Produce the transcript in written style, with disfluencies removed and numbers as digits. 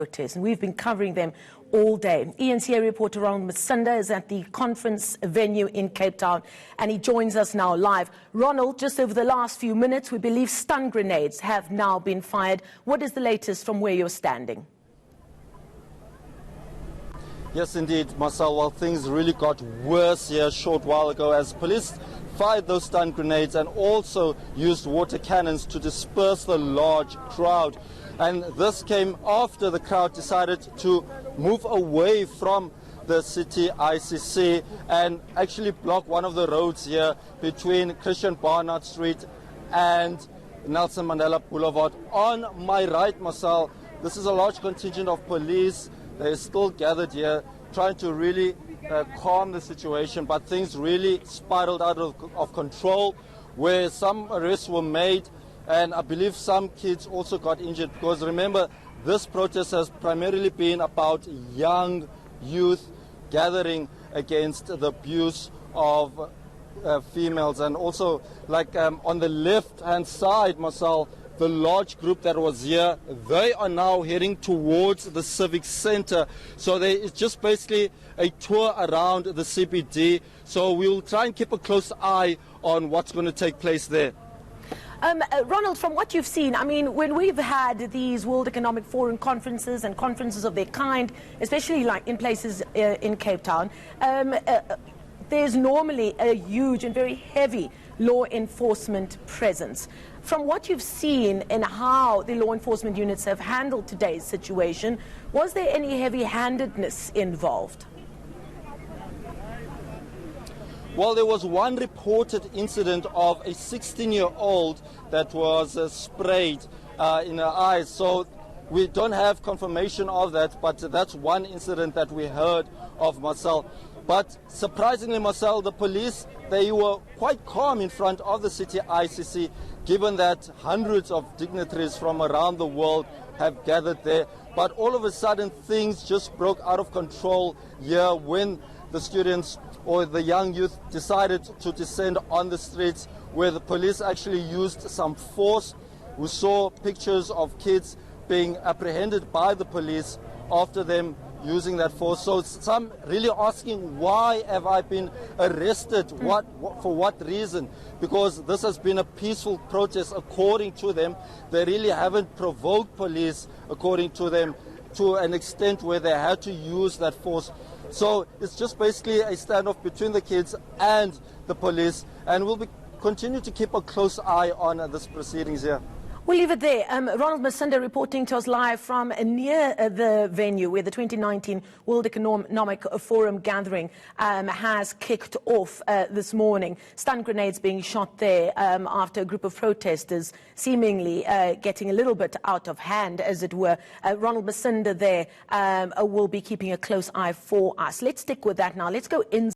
protests, and we've been covering them all day. ENCA reporter Ronald Masunda is at the conference venue in Cape Town, and he joins us now live. Ronald, just over the last few minutes, we believe stun grenades have now been fired. What is the latest from where you're standing? Yes, indeed, Marcel. Well, things really got worse here a short while ago as police fired those stun grenades and also used water cannons to disperse the large crowd. And this came after the crowd decided to move away from the city ICC and actually block one of the roads here between Christian Barnard Street and Nelson Mandela Boulevard. On my right, Marcel, this is a large contingent of police. They're still gathered here trying to really calm the situation, but things really spiraled out of control where some arrests were made. And I believe some kids also got injured because, remember, this protest has primarily been about young youth gathering against the abuse of females. And also, like on the left-hand side, Marcel, the large group that was here, they are now heading towards the civic center. So it's just basically a tour around the CBD. So we'll try and keep a close eye on what's going to take place there. Ronald, from what you've seen, I mean, when we've had these World Economic Forum conferences and conferences of their kind, especially like in places in Cape Town, there's normally a huge and very heavy law enforcement presence. From what you've seen and how the law enforcement units have handled today's situation, was there any heavy-handedness involved? Well, there was one reported incident of a 16-year-old that was sprayed in her eyes. So we don't have confirmation of that, but that's one incident that we heard of, Marcel. But surprisingly, Marcel, the police, they were quite calm in front of the city ICC, given that hundreds of dignitaries from around the world have gathered there. But all of a sudden, things just broke out of control here when the students or the young youth decided to descend on the streets, where the police actually used some force. We saw pictures of kids being apprehended by the police after them using that force. So some really asking, why have I been arrested? For what reason? Because this has been a peaceful protest according to them. They really haven't provoked police according to them to an extent where they had to use that force. So it's just basically a standoff between the kids and the police, and we'll continue to keep a close eye on this proceedings here. We'll leave it there. Ronald Masunda reporting to us live from near the venue where the 2019 World Economic Forum gathering has kicked off this morning. Stun grenades being shot there after a group of protesters seemingly getting a little bit out of hand, as it were. Ronald Masunda there will be keeping a close eye for us. Let's stick with that now. Let's go in.